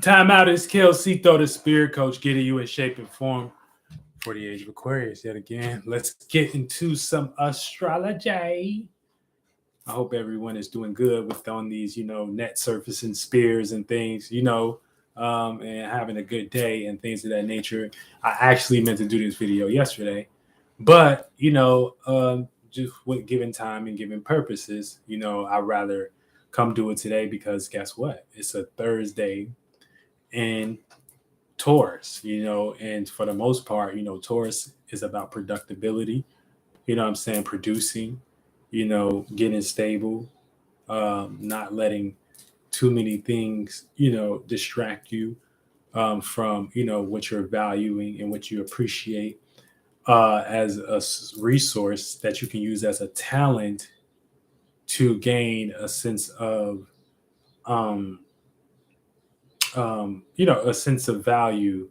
Time out is Kelsito, the spirit coach, getting you in shape and form for the age of Aquarius yet again. Let's get into some astrology. I hope everyone is doing good with on these, net surface and spears and things, and having a good day and things of that nature. I actually meant to do this video yesterday, but just with given time and given purposes, I'd rather come do it today because guess what? It's a Thursday and Taurus, and for the most part, Taurus is about productivity, what I'm saying, producing, getting stable, not letting too many things, distract you from, what you're valuing and what you appreciate as a resource that you can use as a talent to gain a sense of, um, a sense of value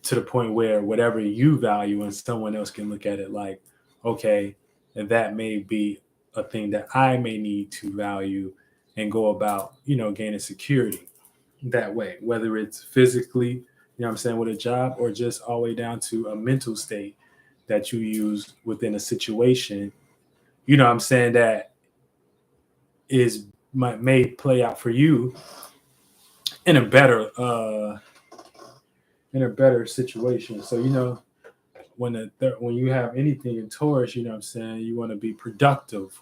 to the point where whatever you value and someone else can look at it like, okay, that may be a thing that I may need to value and go about, gaining security that way, whether it's physically, what I'm saying, with a job or just all the way down to a mental state that you use within a situation, what I'm saying, that is may play out for you in a better situation. So, when you have anything in Taurus, what I'm saying, you want to be productable,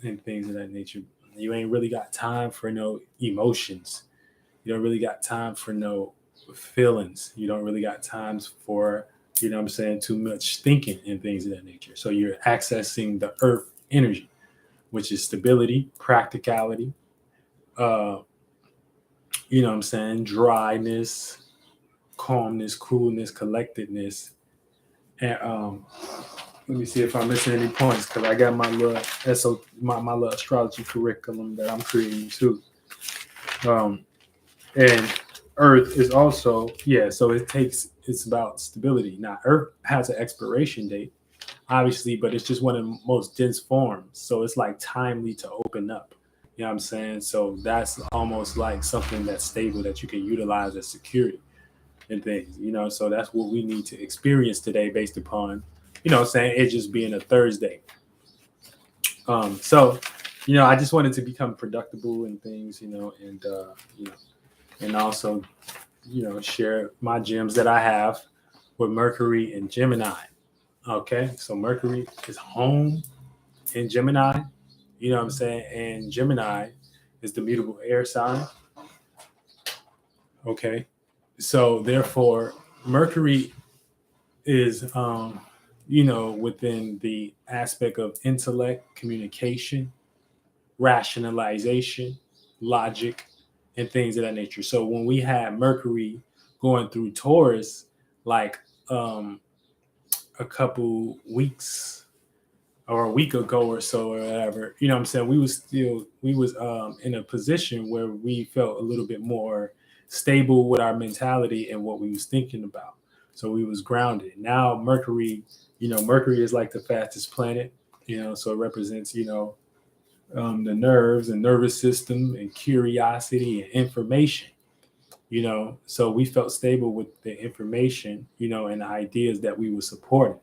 and things of that nature. You ain't really got time for no emotions. You don't really got time for no feelings. You don't really got times for, what I'm saying, too much thinking and things of that nature. So you're accessing the earth energy, which is stability, practicality, uh, what I'm saying, dryness, calmness, coolness, collectedness. And let me see if I'm missing any points because I got my little my little astrology curriculum that I'm creating too. Um, and Earth is also, so it's about stability. Now Earth has an expiration date, obviously, but it's just one of the most dense forms. So it's like timely to open up. You know what I'm saying? So that's almost like something that's stable that you can utilize as security and things, So that's what we need to experience today based upon, saying it just being a Thursday. So, I just wanted to become productive and things, and also, share my gems that I have with Mercury and Gemini. Okay. So Mercury is home in Gemini, what I'm saying? And Gemini is the mutable air sign. Okay. So therefore, Mercury is, within the aspect of intellect, communication, rationalization, logic, and things of that nature. So when we had Mercury going through Taurus, like a couple weeks or a week ago or so or whatever, what I'm saying, we was in a position where we felt a little bit more stable with our mentality and what we was thinking about. So we was grounded. Now Mercury is like the fastest planet, so it represents, the nerves and nervous system and curiosity and information, so we felt stable with the information, and the ideas that we were supporting.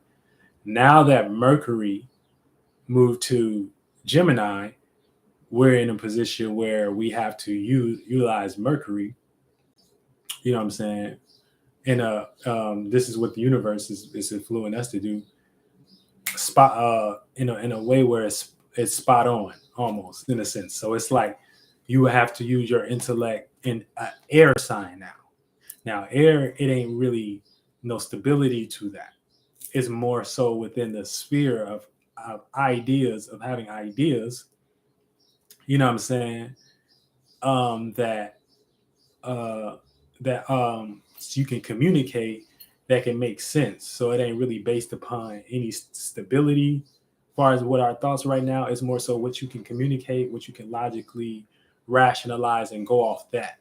Now that Mercury moved to Gemini, we're in a position where we have to utilize Mercury, what I'm saying, in a this is what the universe is influencing us to do, spot in a way where it's spot on almost in a sense. So it's like you have to use your intellect in an air sign now. Now air, it ain't really no stability to that. It's more so within the sphere of ideas, of having ideas, what I'm saying, that uh so you can communicate, that can make sense. So it ain't really based upon any stability. As far as what our thoughts right now, is more so what you can communicate, what you can logically rationalize and go off that.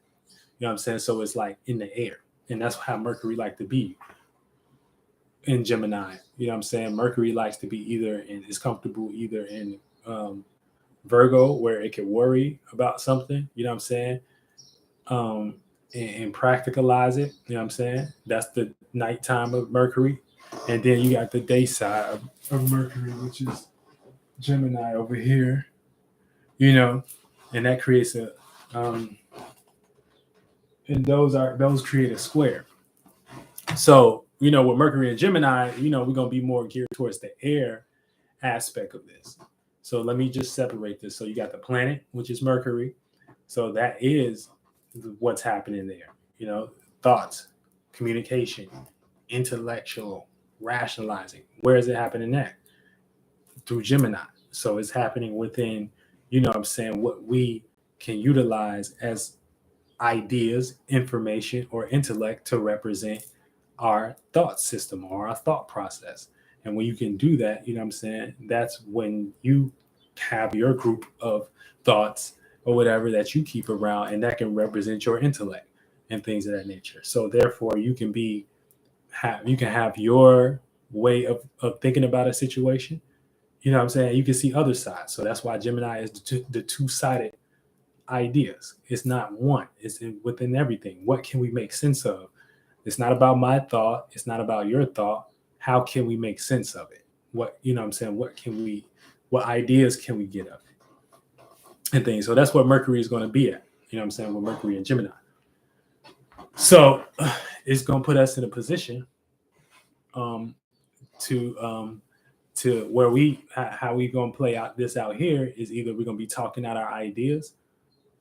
You know what I'm saying? So it's like in the air. And that's how Mercury like to be in Gemini. You know what I'm saying? Mercury likes to be is comfortable either in Virgo, where it can worry about something, you know what I'm saying? um, and practicalize it. You know what I'm saying? That's the nighttime of Mercury. And then you got the day side of Mercury, which is Gemini over here, you know, and that creates a, um, and those create a square. So, with Mercury and Gemini, we're going to be more geared towards the air aspect of this. So let me just separate this. So you got the planet, which is Mercury. So that is what's happening there. Thoughts, communication, intellectual, rationalizing. Where is it happening at? Through Gemini. So it's happening within, what I'm saying, what we can utilize as ideas, information, or intellect to represent our thought system or our thought process. And when you can do that, what I'm saying, that's when you have your group of thoughts or whatever that you keep around, and that can represent your intellect and things of that nature. So therefore you can have your way of thinking about a situation. What I'm saying? You can see other sides. So that's why Gemini is the two-sided ideas. It's not one. It's within everything. What can we make sense of? It's not about my thought. It's not about your thought. How can we make sense of it? What I'm saying? What ideas can we get of it? And things. So that's what Mercury is going to be at. What I'm saying? With Mercury and Gemini. So it's going to put us in a position um, to where how we going to play out this out here is either we're going to be talking out our ideas,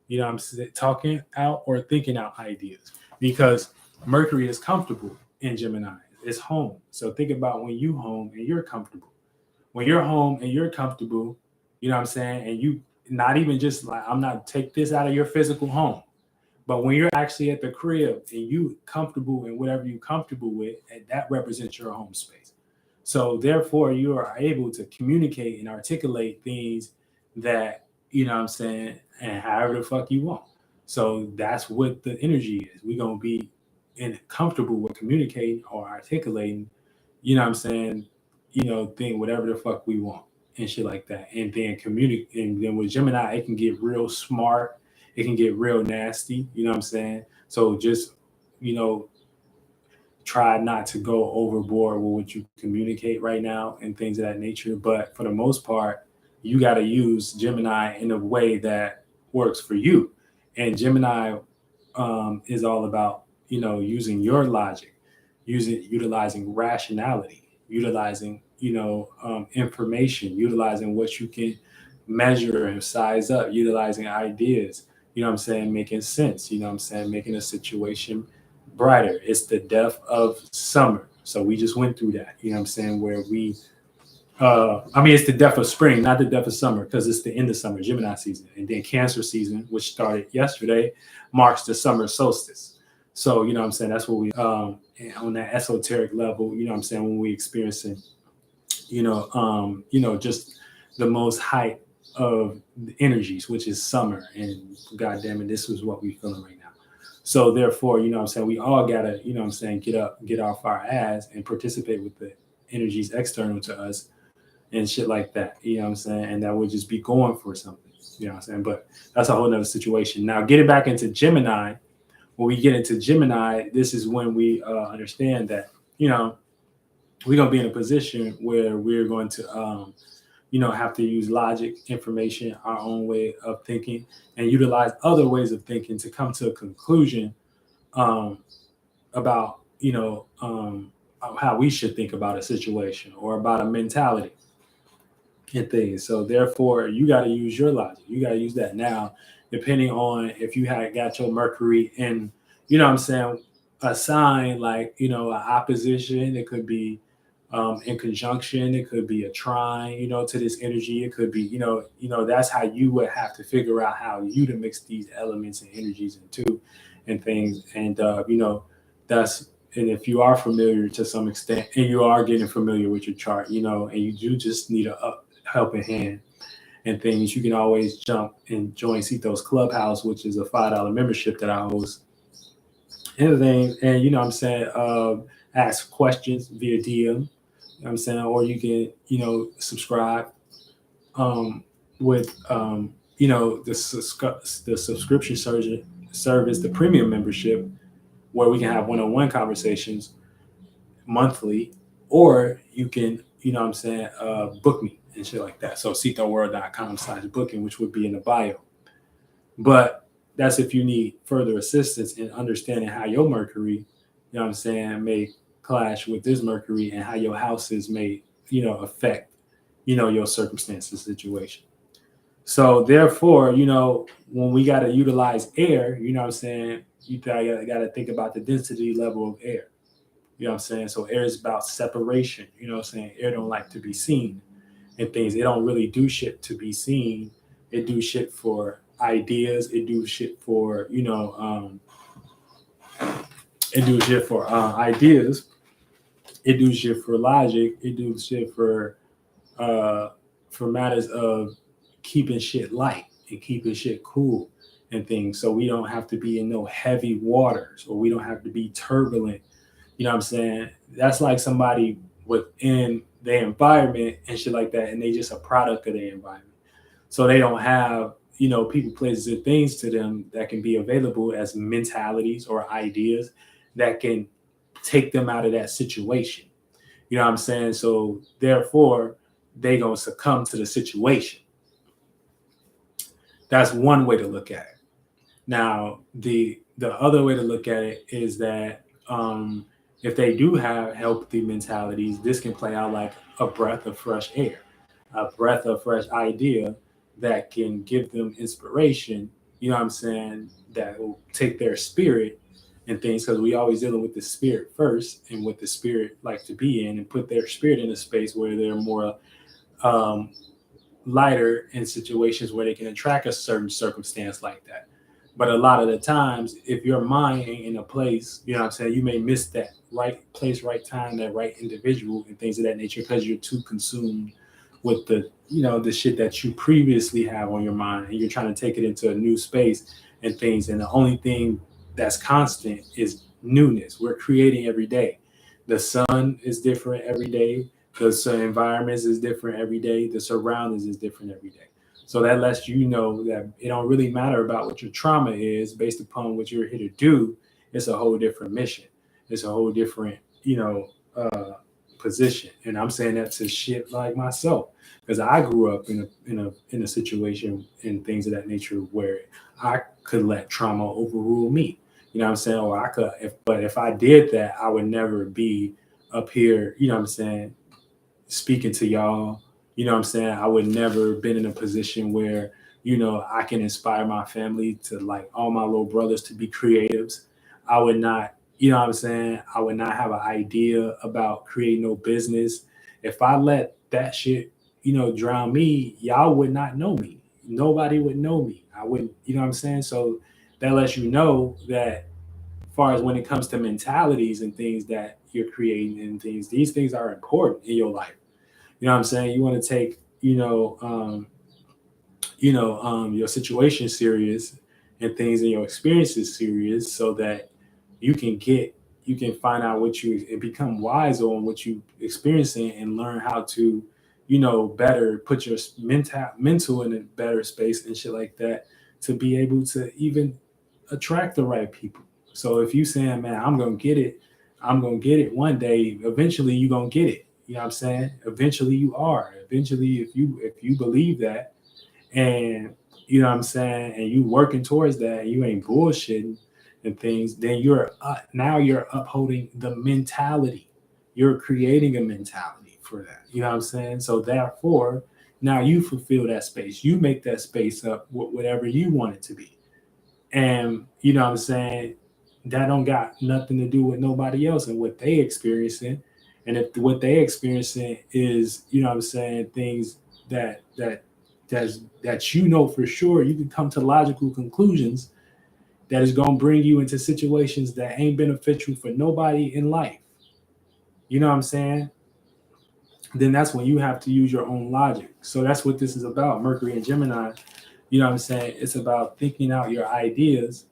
I'm saying, talking out or thinking out ideas, because Mercury is comfortable in Gemini. It's home. So think about when you home and you're comfortable. When you're home and you're comfortable, what I'm saying, and you not even just like, I'm not take this out of your physical home, but when you're actually at the crib and you comfortable in whatever you're comfortable with, and that represents your home space. So therefore you are able to communicate and articulate things that, what I'm saying, and however the fuck you want. So that's what the energy is. We're gonna be comfortable with communicating or articulating, what I'm saying, thing whatever the fuck we want and shit like that. And then communicate, and then with Gemini, it can get real smart, it can get real nasty, what I'm saying? So just, you know, try not to go overboard with what you communicate right now and things of that nature. But for the most part, you got to use Gemini in a way that works for you. And Gemini is all about, using your logic, utilizing rationality, utilizing, information, utilizing what you can measure and size up, utilizing ideas, what I'm saying, making sense, what I'm saying, making a situation brighter. It's the death of summer. So we just went through that, what I'm saying, where it's the death of spring, not the death of summer, because it's the end of summer, Gemini season. And then Cancer season, which started yesterday, marks the summer solstice. So, what I'm saying, that's what we, on that esoteric level, what I'm saying, when we experiencing, just the most height of the energies, which is summer. And God damn it, this is what we feeling right now. So therefore, what I'm saying, we all gotta, what I'm saying, get up, get off our ass and participate with the energies external to us and shit like that. What I'm saying? And that would just be going for something. What I'm saying? But that's a whole nother situation. Now getting back into Gemini, when we get into Gemini, this is when we understand that, we're gonna be in a position where we're going to have to use logic, information, our own way of thinking, and utilize other ways of thinking to come to a conclusion about, how we should think about a situation or about a mentality and things. So therefore, you got to use your logic. You got to use that now, depending on if you had got your Mercury in, what I'm saying, a sign like, an opposition. It could be in conjunction. It could be a trine, to this energy. It could be, that's how you would have to figure out how you to mix these elements and energies into and things. And, that's, and if you are familiar to some extent and you are getting familiar with your chart, and you do just need a helping hand and things, you can always jump and join Cito's Clubhouse, which is a $5 membership that I host. And things, and what I'm saying, ask questions via DM. I'm saying, or you can, subscribe with the subscription service, the premium membership, where we can have one-on-one conversations monthly, or you can, book me and shit like that. So seattheworld.com/booking, which would be in the bio. But that's if you need further assistance in understanding how your Mercury, may clash with this Mercury, and how your houses may, affect, your circumstances, situation. So therefore, when we got to utilize air, you got to think about the density level of air. So air is about separation. Air don't like to be seen and things. It don't really do shit to be seen. It do shit for ideas. It do shit for, it do shit for ideas. It do shit for logic. It do shit for matters of keeping shit light and keeping shit cool and things. So we don't have to be in no heavy waters, or we don't have to be turbulent. That's like somebody within the environment and shit like that, and they just a product of the environment. So they don't have, people, places, and things to them that can be available as mentalities or ideas that can take them out of that situation. So therefore, they gonna succumb to the situation. That's one way to look at it. Now, the other way to look at it is that if they do have healthy mentalities, this can play out like a breath of fresh air, a breath of fresh idea that can give them inspiration, that will take their spirit and things, because we always dealing with the spirit first and what the spirit like to be in, and put their spirit in a space where they're more um, lighter in situations where they can attract a certain circumstance like that. But a lot of the times, if your mind ain't in a place, you may miss that right place, right time, that right individual, and things of that nature, because you're too consumed with the shit that you previously have on your mind, and you're trying to take it into a new space and things. And the only thing that's constant is newness. We're creating every day. The sun is different every day. The environments is different every day. The surroundings is different every day. So that lets you know that it don't really matter about what your trauma is, based upon what you're here to do. It's a whole different mission. It's a whole different, position. And I'm saying that to shit like myself, because I grew up in a situation and things of that nature where I could let trauma overrule me. Or I could, if I did that, I would never be up here, speaking to y'all. I would never been in a position where, I can inspire my family to, like, all my little brothers to be creatives. I would not, I would not have an idea about creating no business. If I let that shit, drown me, y'all would not know me. Nobody would know me. I wouldn't, So that lets you know that, as far as when it comes to mentalities and things that you're creating and things, these things are important in your life. You want to take, your situation serious, and things in your experiences serious, so that you can find out what you and become wise on what you experiencing, and learn how to, better put your mental in a better space and shit like that, to be able to even attract the right people. So if you saying, man, I'm gonna get it one day, eventually you gonna get it. Eventually you are. Eventually, if you believe that, and and you working towards that, and you ain't bullshitting and things, then now you're upholding the mentality. You're creating a mentality for that. So therefore, now you fulfill that space. You make that space up with whatever you want it to be. And that don't got nothing to do with nobody else and what they experiencing. And if what they experiencing is, things that for sure, you can come to logical conclusions that is going to bring you into situations that ain't beneficial for nobody in life. You know what I'm saying? Then that's when you have to use your own logic. So that's what this is about, Mercury and Gemini. It's about thinking out your ideas,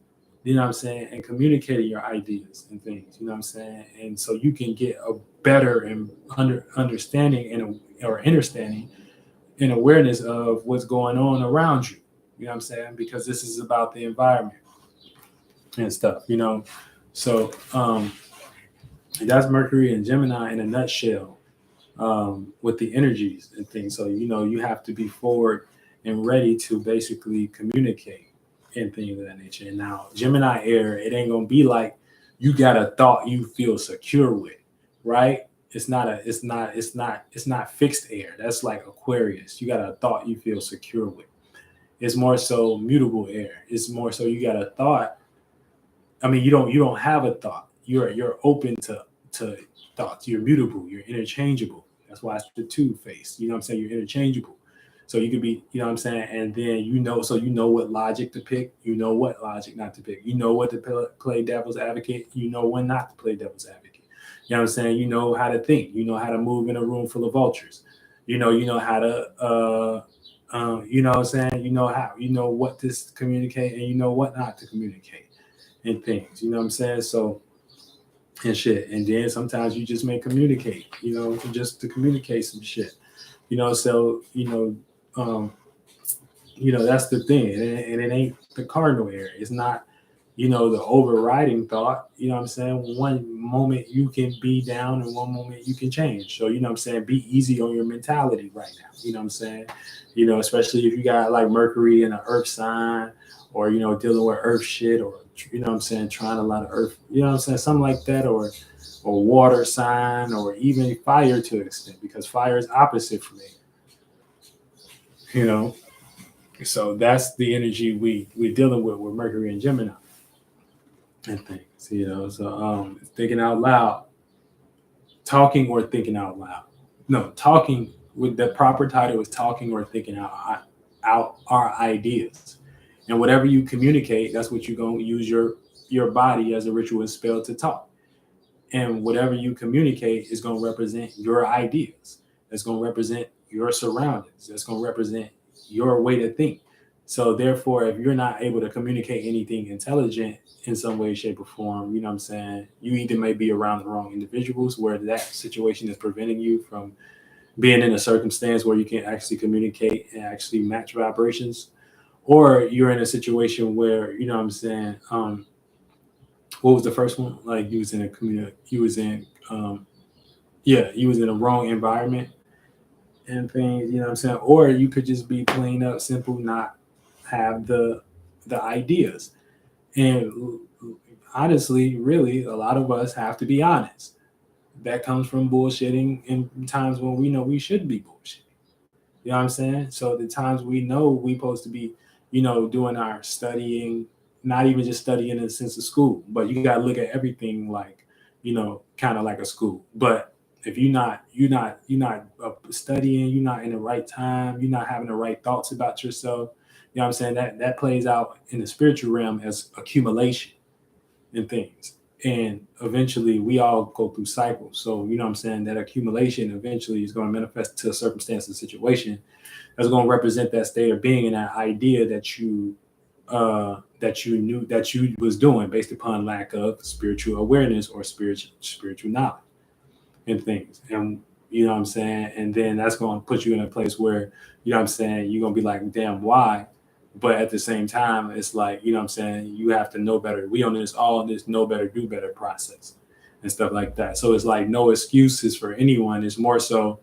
and communicating your ideas and things, and so you can get a better and understanding or understanding and awareness of what's going on around you. Because this is about the environment. and stuff, you know. So that's Mercury and Gemini in a nutshell, with the energies and things. So you know, you have to be forward and ready to basically communicate and things of that nature. And now Gemini air, it ain't gonna be like you got a thought you feel secure with, right? It's not fixed air. That's like Aquarius. You got a thought you feel secure with. It's more so mutable air. It's more so you got a thought. I mean, you don't have a thought. You're open to thoughts. You're mutable. You're interchangeable. That's why it's the two face. You know what I'm saying? You're interchangeable. So you could be, you know what I'm saying? And then so you know what logic to pick. You know what logic not to pick. You know what to play devil's advocate. You know when not to play devil's advocate. You know what I'm saying? You know how to think. You know how to move in a room full of vultures. You know how to, you know what I'm saying? You know what to communicate and you know what not to communicate and things. You know what I'm saying? So and shit. And then sometimes you just may communicate, just to communicate some shit. So that's the thing. And it ain't the cardinal area. It's not, the overriding thought. You know what I'm saying? One moment you can be down and one moment you can change. So, you know what I'm saying? Be easy on your mentality right now. You know what I'm saying? Especially if you got like Mercury in an earth sign or, dealing with earth shit or, you know what I'm saying? Trying a lot of earth, you know what I'm saying? Something like that or water sign or even fire to an extent because fire is opposite from it, you know? So that's the energy we're dealing with Mercury and Gemini and things, So thinking out loud, talking or thinking out loud. No, talking with the proper title is talking or thinking out our ideas. And whatever you communicate, that's what you're gonna use your body as a ritual and spell to talk. And whatever you communicate is gonna represent your ideas. That's gonna represent your surroundings. That's gonna represent your way to think. So therefore, if you're not able to communicate anything intelligent in some way, shape, or form, you know what I'm saying? You either may be around the wrong individuals where that situation is preventing you from being in a circumstance where you can actually communicate and actually match vibrations, or you're in a situation where, you know what I'm saying, what was the first one? Like you was in a community, you was in, yeah, you was in a wrong environment and things, you know what I'm saying? Or you could just be plain up simple, not have the ideas. And honestly, really, a lot of us have to be honest. That comes from bullshitting in times when we know we should be bullshitting. You know what I'm saying? So the times we know we supposed to be, doing our studying, not even just studying in the sense of school, but you gotta look at everything like, kind of like a school. But if you're not studying, you're not in the right time, you're not having the right thoughts about yourself. You know what I'm saying? That plays out in the spiritual realm as accumulation and things. And eventually we all go through cycles. So, you know what I'm saying? That accumulation eventually is going to manifest to a circumstance and situation that's going to represent that state of being and that idea that you knew that you was doing based upon lack of spiritual awareness or spiritual knowledge and things. And you know what I'm saying? And then that's going to put you in a place where, you know what I'm saying, you're going to be like, damn, why? But at the same time, it's like, you know what I'm saying, you have to know better. We on this all this know better, do better process and stuff like that. So it's like no excuses for anyone. It's more so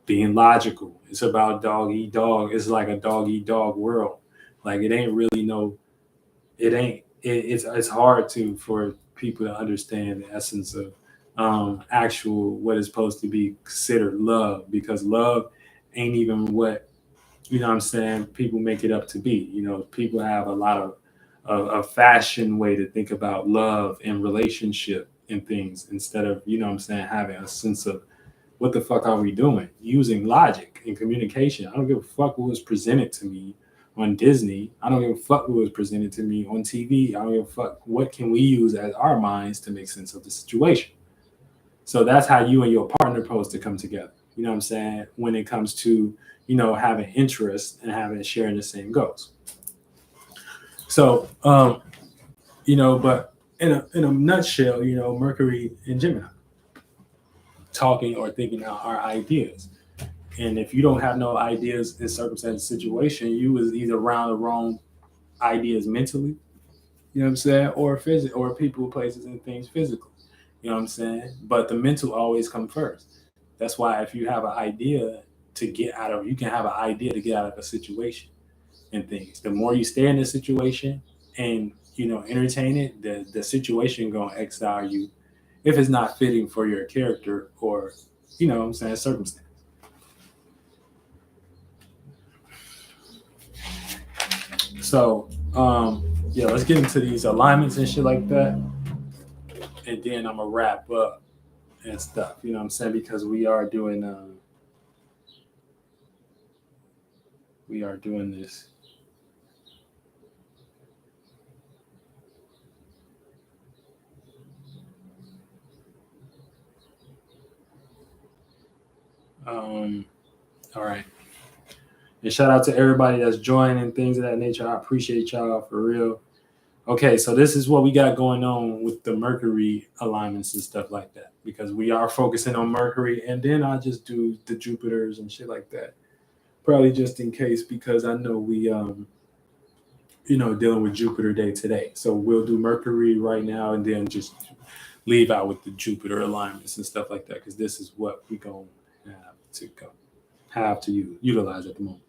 being logical. It's about dog eat dog. It's like a dog eat dog world. Like it ain't really it ain't it's hard to for people to understand the essence of actual what is supposed to be considered love because love ain't even what, you know what I'm saying, people make it up to be. People have a lot of a fashion way to think about love and relationship and things instead of, you know what I'm saying, having a sense of what the fuck are we doing? Using logic and communication. I don't give a fuck what was presented to me on Disney. I don't give a fuck what was presented to me on TV. I don't give a fuck what can we use as our minds to make sense of the situation. So that's how you and your partner are supposed to come together. You know what I'm saying? When it comes to, having interest and having sharing the same goals. So, but in a nutshell, Mercury and Gemini, talking or thinking out our ideas. And if you don't have no ideas in circumstance situation, you was either around the wrong ideas mentally, You know what I'm saying? Or people, places, and things physically. You know what I'm saying? But the mental always come first. That's why if you have an idea to get out of, you can have an idea to get out of a situation and things. The more you stay in the situation and entertain it, the situation gonna exile you if it's not fitting for your character or what I'm saying, circumstance. So yeah, let's get into these alignments and shit like that, and then I'm gonna wrap up and stuff. You know what I'm saying? Because we are doing this. All right. And shout out to everybody that's joining and things of that nature. I appreciate y'all for real. Okay, so this is what we got going on with the Mercury alignments and stuff like that, because we are focusing on Mercury, and then I'll just do the Jupiters and shit like that. Probably just in case, because I know we dealing with Jupiter day today. So we'll do Mercury right now and then just leave out with the Jupiter alignments and stuff like that, because this is what we gonna have to utilize at the moment.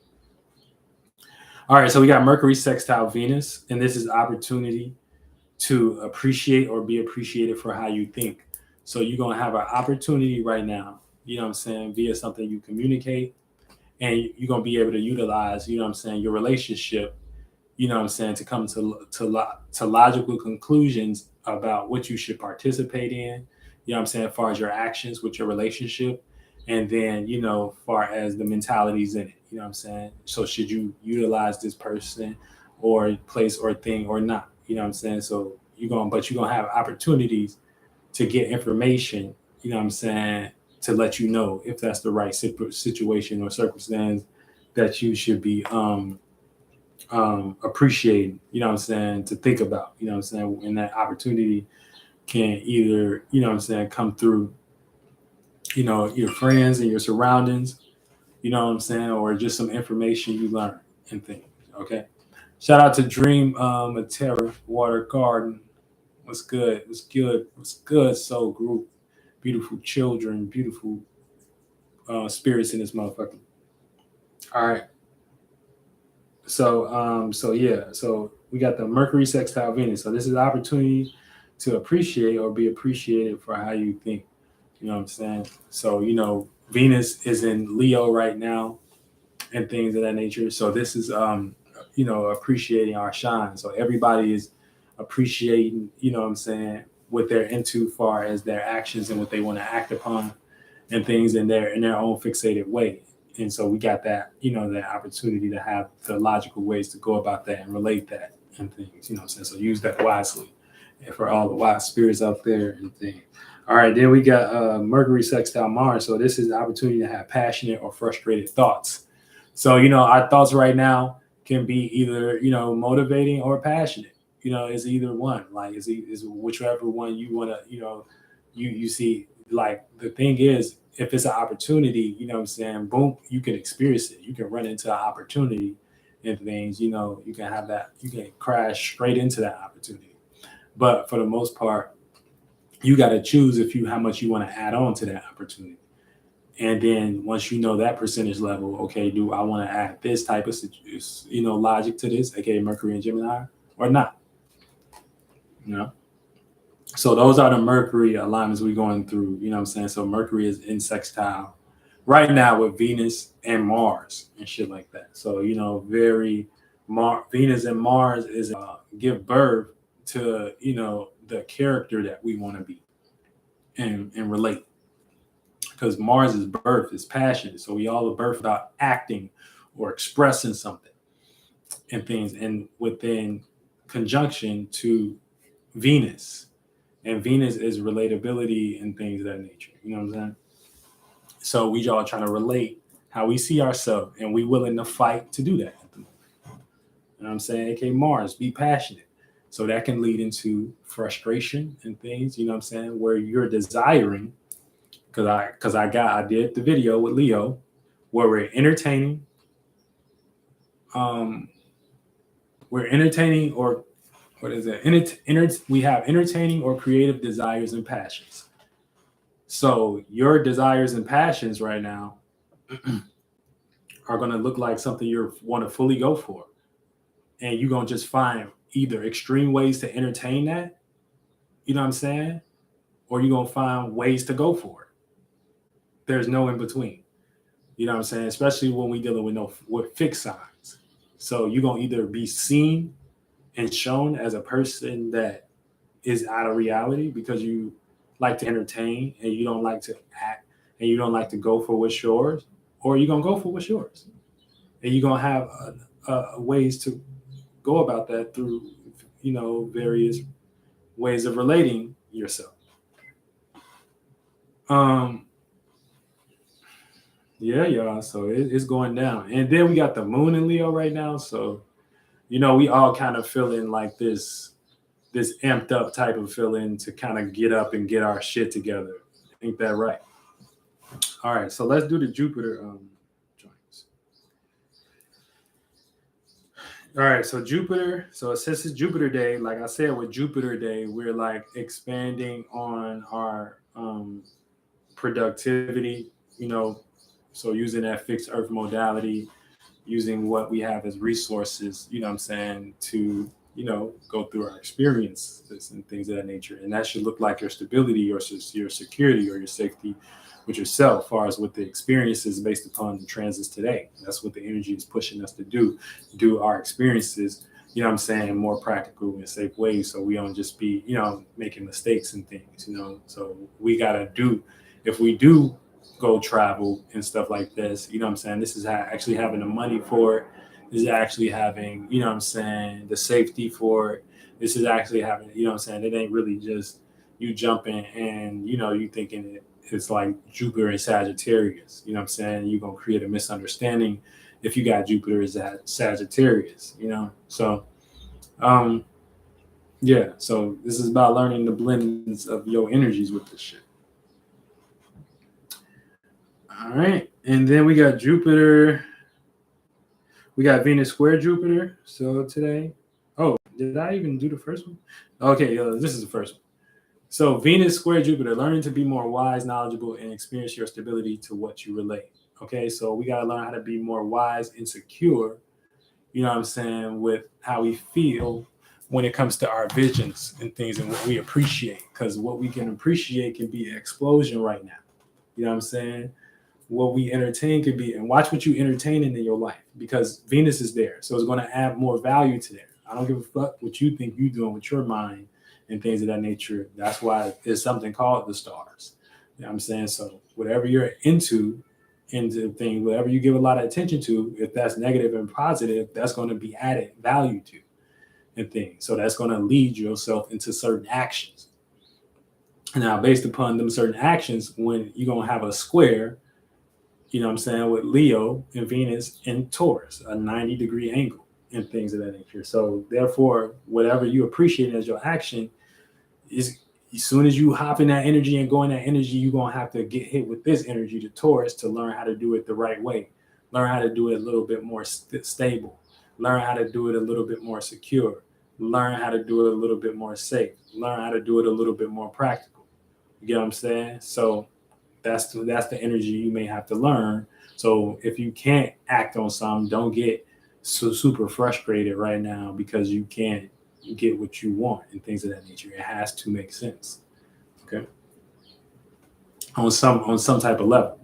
All right, so we got Mercury sextile Venus, and this is opportunity to appreciate or be appreciated for how you think. So you're gonna have an opportunity right now, you know what I'm saying, via something you communicate, and you're gonna be able to utilize, you know what I'm saying, your relationship, you know what I'm saying, to come to logical conclusions about what you should participate in, you know what I'm saying, as far as your actions with your relationship, and then far as the mentalities in it, you know what I'm saying. So should you utilize this person or place or thing or not, you know what I'm saying. So you're gonna have opportunities to get information, you know what I'm saying, to let you know if that's the right situation or circumstance that you should be appreciating, you know what I'm saying, to think about, you know what I'm saying, and that opportunity can either, you know what I'm saying, come through, your friends and your surroundings, you know what I'm saying, or just some information you learn and things. Okay. Shout out to Dream Terra Water Garden. What's good? What's good? What's good? Soul Group. Beautiful children, beautiful spirits in this motherfucker. All right. So yeah, so we got the Mercury sextile Venus. So this is an opportunity to appreciate or be appreciated for how you think. You know what I'm saying? So Venus is in Leo right now and things of that nature. So this is appreciating our shine. So everybody is appreciating, you know what I'm saying, what they're into far as their actions and what they want to act upon and things in their own fixated way. And so we got that, that opportunity to have the logical ways to go about that and relate that and things, you know what I'm saying? So use that wisely and for all the wise spirits out there and things. All right, then we got Mercury sextile Mars. So this is the opportunity to have passionate or frustrated thoughts. So, our thoughts right now can be either, motivating or passionate. It's either one. Like it's whichever one you want to, you see. Like the thing is, if it's an opportunity, you know what I'm saying, boom, you can experience it. You can run into an opportunity and things, you can have that, you can crash straight into that opportunity. But for the most part, you got to choose how much you want to add on to that opportunity. And then once you know that percentage level, okay, do I want to add this type of logic to this, aka Mercury and Gemini, or not? You know. So those are the Mercury alignments we're going through. You know what I'm saying? So Mercury is in sextile right now with Venus and Mars and shit like that. So very Venus and Mars is give birth to the character that we want to be and relate, because Mars is birth, is passion. So we all are birthed about acting or expressing something and things, and within conjunction to Venus. And Venus is relatability and things of that nature. You know what I'm saying? So we all trying to relate how we see ourselves, and we willing to fight to do that at the moment. You know what I'm saying? Okay, Mars, be passionate. So that can lead into frustration and things, you know what I'm saying, where you're desiring, I did the video with Leo where um we're entertaining or what is it? We have entertaining or creative desires and passions. So your desires and passions right now are going to look like something you want to fully go for, and you're going to just find either extreme ways to entertain that, you know what I'm saying, or you're going to find ways to go for it. There's no in between. You know what I'm saying? Especially when we dealing with with fixed signs. So you're gonna either be seen and shown as a person that is out of reality because you like to entertain and you don't like to act and you don't like to go for what's yours, or you're gonna go for what's yours, and you're gonna have ways to go about that through, various ways of relating yourself. Um, yeah, y'all. So it's going down, and then we got the moon in Leo right now. So we all kind of feeling like this amped up type of feeling to kind of get up and get our shit together. Ain't that right? All right, so let's do the Jupiter joints. All right, so Jupiter. So since it's Jupiter Day, like I said, with Jupiter Day, we're like expanding on our productivity. So using that fixed Earth modality, using what we have as resources, what I'm saying, to, go through our experiences and things of that nature. And that should look like your stability or your security or your safety with yourself, as far as what the experiences based upon the transits today. That's what the energy is pushing us to do our experiences, what I'm saying, more practical and safe ways. So we don't just be, making mistakes and things, So we got to do, if we do go travel and stuff like this, what I'm saying, this is actually having the money for it. This is actually having, what I'm saying, the safety for it. This is actually having, what I'm saying, it ain't really just you jumping and, you thinking it's like Jupiter and Sagittarius, what I'm saying, you're going to create a misunderstanding if you got Jupiter as Sagittarius, So, yeah, so this is about learning the blends of your energies with this shit. All right, and then we got Jupiter. We got Venus square Jupiter. So today, did I even do the first one? Okay, this is the first one. So Venus square Jupiter, learning to be more wise, knowledgeable, and experience your stability to what you relate. Okay, so we got to learn how to be more wise and secure, what I'm saying, with how we feel when it comes to our visions and things and what we appreciate. Because what we can appreciate can be an explosion right now. You know what I'm saying? What we entertain could be, and watch what you entertaining in your life, because Venus is there. So it's going to add more value to there. I don't give a fuck what you think you're doing with your mind and things of that nature. That's why there's something called the stars. You know what I'm saying? So whatever you're into things, whatever you give a lot of attention to, if that's negative and positive, that's going to be added value to and things. So that's going to lead yourself into certain actions. Now, based upon them certain actions, when you're going to have a square, what I'm saying, with Leo and Venus and Taurus, a 90-degree angle and things of that nature. So therefore, whatever you appreciate as your action is, as soon as you hop in that energy and go in that energy, you're going to have to get hit with this energy to Taurus to learn how to do it the right way. Learn how to do it a little bit more stable. Learn how to do it a little bit more secure. Learn how to do it a little bit more safe. Learn how to do it a little bit more practical. You get what I'm saying? So that's the energy you may have to learn. So if you can't act on something, don't get so super frustrated right now because you can't get what you want and things of that nature. It has to make sense, okay, on some type of level.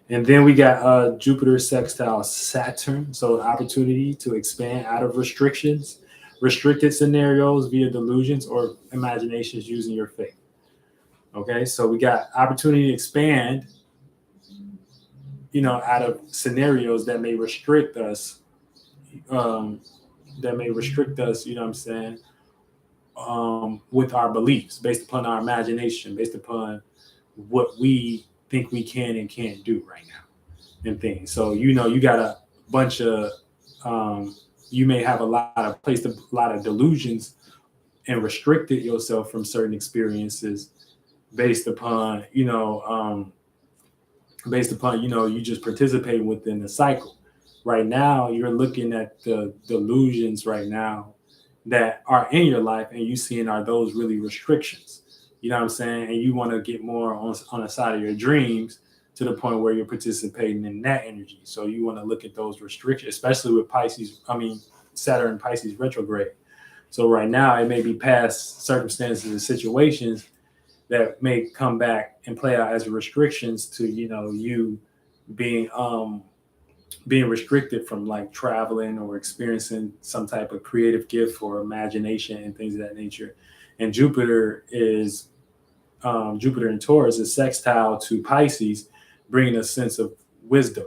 And then we got Jupiter sextile Saturn, so opportunity to expand out of restricted scenarios via delusions or imaginations using your faith. Okay, so we got opportunity to expand, out of scenarios that may restrict us, you know what I'm saying, with our beliefs, based upon our imagination, based upon what we think we can and can't do right now and things. So, you got a bunch of, you may have a lot of delusions and restricted yourself from certain experiences based upon, you just participate within the cycle. Right now, you're looking at the delusions right now that are in your life, and you seeing are those really restrictions. You know what I'm saying? And you want to get more on the side of your dreams to the point where you're participating in that energy. So you want to look at those restrictions, especially with Pisces. I mean, Saturn Pisces retrograde. So right now, it may be past circumstances and situations that may come back and play out as restrictions to you being being restricted from like traveling or experiencing some type of creative gift or imagination and things of that nature. And Jupiter in Taurus is sextile to Pisces, bringing a sense of wisdom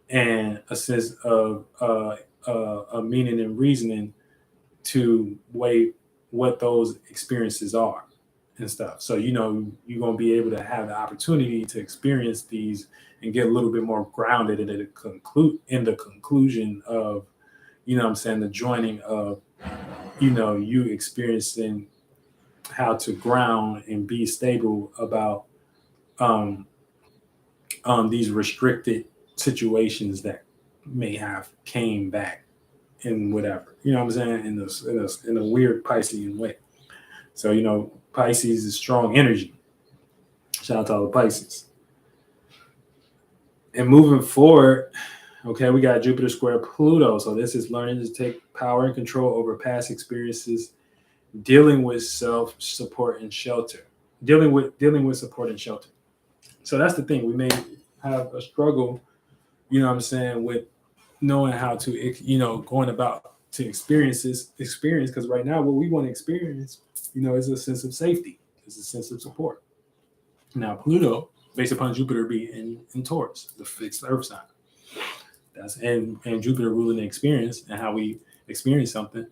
and a sense of a meaning and reasoning to weigh what those experiences are and stuff. So you're gonna be able to have the opportunity to experience these and get a little bit more grounded in the conclusion of what I'm saying, the joining of you experiencing how to ground and be stable about um, these restricted situations that may have came back in whatever, what I'm saying, in a weird Piscean way. So Pisces is strong energy. Shout out to all the Pisces. And moving forward, okay, we got Jupiter square Pluto. So this is learning to take power and control over past experiences, dealing with self support and shelter, dealing with support and shelter. So that's the thing. We may have a struggle, what I'm saying, with knowing how to, going about to experience, because right now what we want to experience, is a sense of safety, is a sense of support. Now Pluto, based upon Jupiter being in Taurus, the fixed Earth sign, and Jupiter ruling the experience and how we experience something,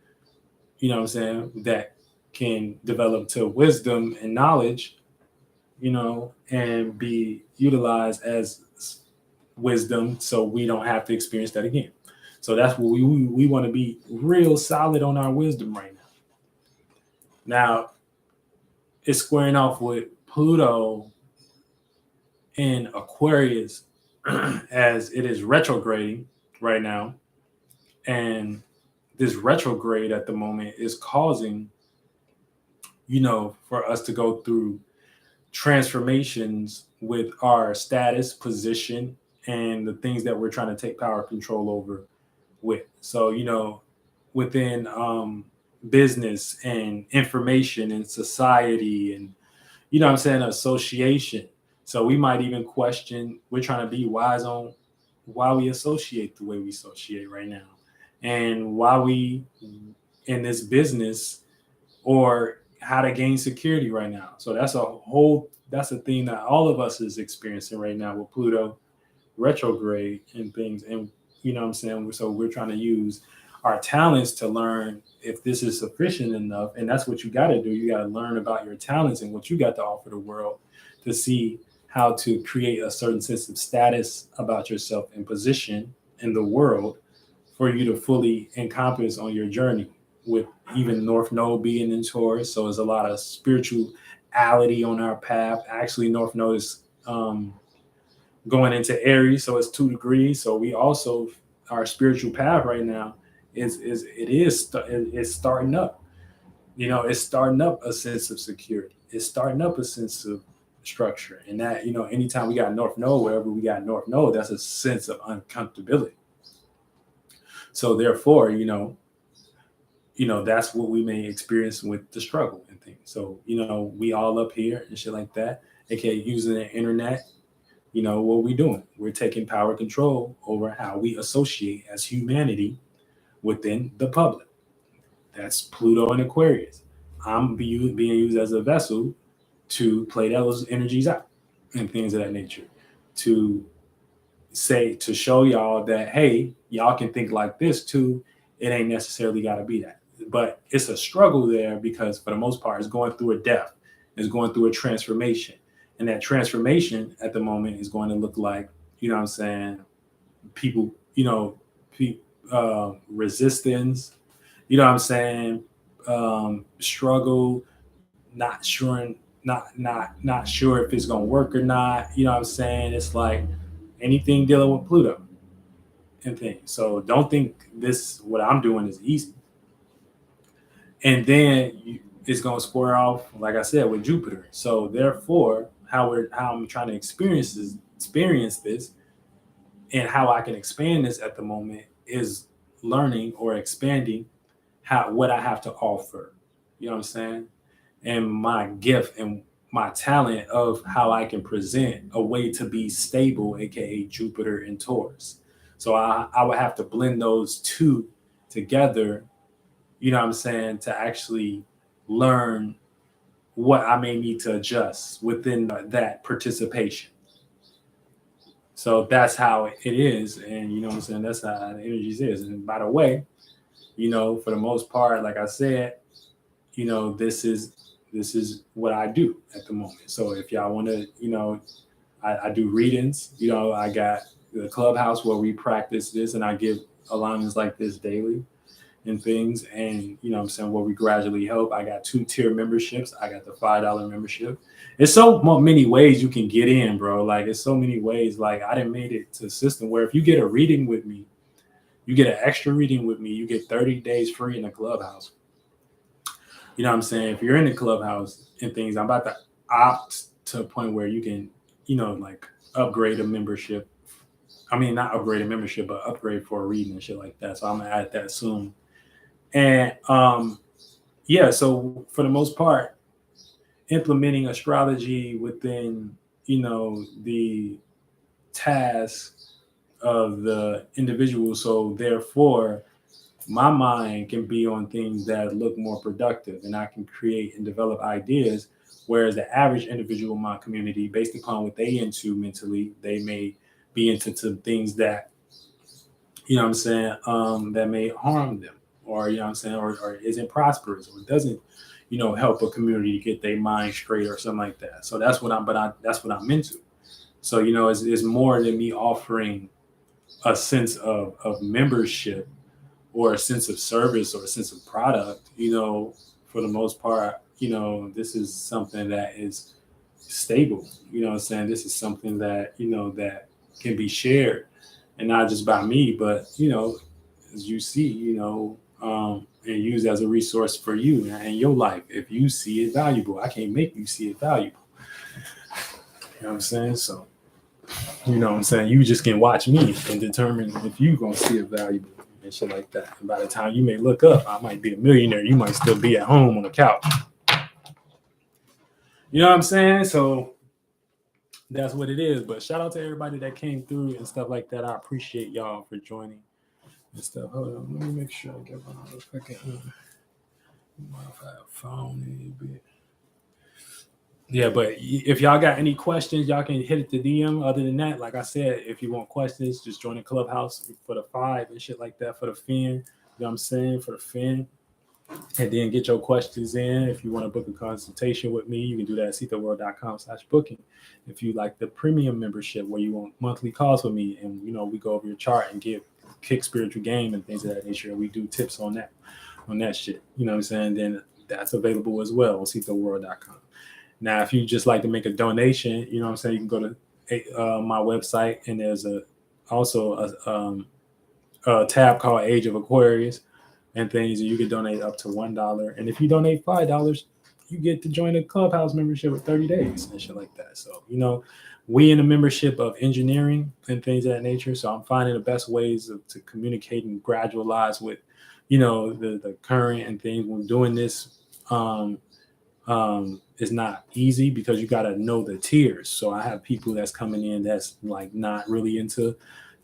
what I'm saying, that can develop to wisdom and knowledge, and be utilized as wisdom, so we don't have to experience that again. So that's what we want to be real solid on our wisdom right now. Now it's squaring off with Pluto in Aquarius as it is retrograding right now, and this retrograde at the moment is causing for us to go through transformations with our status, position, and the things that we're trying to take power control over with. So within business and information and society, and what I'm saying, association. So we might even question, we're trying to be wise on why we associate the way we associate right now, and why we in this business, or how to gain security right now. So that's a thing that all of us is experiencing right now with Pluto retrograde and things. And what I'm saying, so we're trying to use our talents to learn if this is sufficient enough. And that's what you got to do. You got to learn about your talents and what you got to offer the world to see how to create a certain sense of status about yourself and position in the world for you to fully encompass on your journey, with even North Node being in Taurus. So there's a lot of spirituality on our path. Actually, North Node is going into Aries, so it's 2 degrees. So we also, our spiritual path right now it's starting up. It's starting up a sense of security. It's starting up a sense of structure. And that, anytime we got North Node, wherever we got North Node, that's a sense of uncomfortability. So therefore, that's what we may experience with the struggle and things. So, we all up here and shit like that, aka using the internet. What we doing? We're taking power control over how we associate as humanity within the public. That's Pluto and Aquarius. I'm being used as a vessel to play those energies out and things of that nature, to show y'all that, hey, y'all can think like this too. It ain't necessarily got to be that. But it's a struggle there, because for the most part, it's going through a death, it's going through a transformation. And that transformation at the moment is going to look like, what I'm saying, people, resistance, what I'm saying, struggle, not sure if it's going to work or not. What I'm saying? It's like anything dealing with Pluto and things. So don't think what I'm doing is easy. and then it's going to square off, like I said, with Jupiter. So therefore, how I'm trying to experience this, and how I can expand this at the moment is learning or expanding what I have to offer. You know what I'm saying? And my gift and my talent of how I can present a way to be stable, aka Jupiter and Taurus. So I would have to blend those two together, you know what I'm saying, to actually learn what I may need to adjust within that participation. So that's how it is. And you know what I'm saying? That's how the energies is. And by the way, for the most part, like I said, this is what I do at the moment. So if y'all want to, I do readings. I got the clubhouse where we practice this, and I give alignments like this daily and things. And you know what I'm saying, where we gradually help. I got 2-tier memberships. I got the $5 membership. It's so many ways you can get in, bro. Like it's so many ways. Like I done made it to a system where if you get a reading with me, you get an extra reading with me, you get 30 days free in the clubhouse. You know what I'm saying? If you're in the clubhouse and things, I'm about to opt to a point where you can, like upgrade a membership. I mean, not upgrade a membership, but upgrade for a reading and shit like that. So I'm gonna add that soon. And yeah, so for the most part, implementing astrology within, the task of the individual. So therefore, my mind can be on things that look more productive, and I can create and develop ideas. Whereas the average individual in my community, based upon what they into mentally, they may be into some things that, what I'm saying, that may harm them, or what I'm saying, or isn't prosperous, or doesn't, help a community to get their mind straight or something like that. So that's what I'm into. So, it's more than me offering a sense of membership or a sense of service or a sense of product. For the most part, this is something that is stable. You know what I'm saying? This is something that, that can be shared, and not just by me, but, as you see, and used as a resource for you and your life. If you see it valuable, I can't make you see it valuable. You know what I'm saying? So, you know what I'm saying? You just can watch me and determine if you gonna see it valuable and shit like that. And by the time you may look up, I might be a millionaire. You might still be at home on the couch. You know what I'm saying? So that's what it is. But shout out to everybody that came through and stuff like that. I appreciate y'all for joining and stuff. Hold on, let me make sure I get my fucking phone in a bit. Yeah, but if y'all got any questions, y'all can hit it to DM. Other than that, like I said, if you want questions, just join the clubhouse for the 5 and shit like that for the fin. You know what I'm saying? For the fin. And then get your questions in. If you want to book a consultation with me, you can do that at cethaworld.com/booking. If you like the premium membership where you want monthly calls with me and, we go over your chart and kick spiritual game and things of that nature. And we do tips on that shit. You know what I'm saying? Then that's available as well on cethaworld.com. Now, if you just like to make a donation, you know what I'm saying, you can go to my website, and there's also a tab called Age of Aquarius and things, and you can donate up to $1. And if you donate $5, you get to join a clubhouse membership with 30 days and shit like that. So, we in a membership of engineering and things of that nature. So I'm finding the best ways to communicate and gradualize with, the current and things when doing this. It's not easy because you got to know the tiers. So I have people that's coming in that's like not really into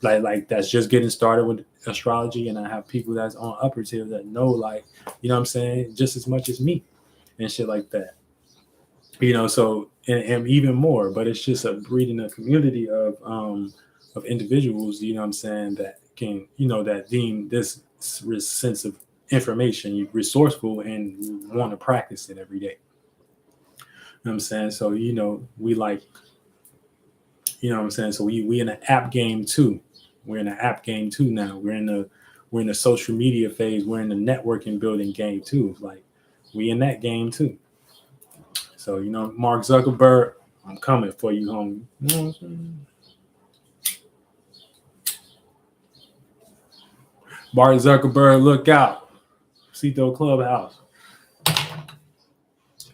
like that's just getting started with astrology, and I have people that's on upper tiers that know, like, you know what I'm saying, just as much as me and shit like that. So and even more, but it's just a breeding a community of individuals, you know what I'm saying, that can, that deem this sense of information resourceful and want to practice it every day. You know what I'm saying? So, we like, you know what I'm saying? So we in an app game too. We're in an app game too now. We're in the social media phase. We're in the networking building game too. Like, we in that game too. So, Mark Zuckerberg, I'm coming for you, homie. You know what I'm saying? Mark Zuckerberg, look out. Cetho Clubhouse.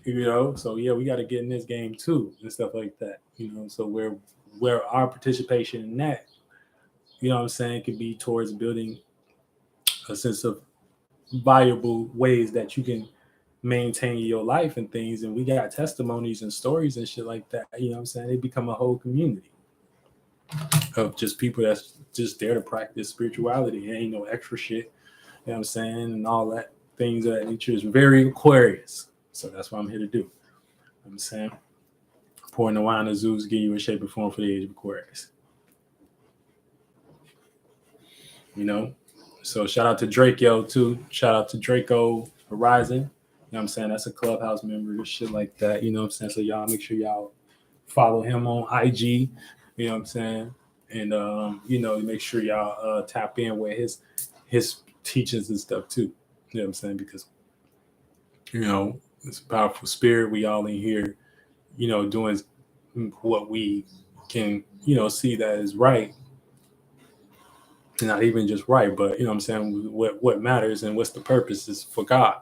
So yeah, we got to get in this game too and stuff like that. So where our participation in that, what I'm saying, could be towards building a sense of viable ways that you can maintain your life and things. And we got testimonies and stories and shit like that. What I'm saying? They become a whole community of just people that's just there to practice spirituality. It ain't no extra shit. What I'm saying? And all that things of that nature is very Aquarius. So that's what I'm here to do. I'm saying, pouring the wine of Zeus, give you a shape and form for the age of Aquarius. So shout out to Draco too. Shout out to Draco Horizon. What I'm saying? That's a Clubhouse member, shit like that. What I'm saying? So y'all make sure y'all follow him on IG. What I'm saying? And make sure y'all tap in with his teachings and stuff too. What I'm saying? Because it's a powerful spirit. We all in here, doing what we can, see that is right. Not even just right, but what I'm saying, what matters and what's the purpose is for God.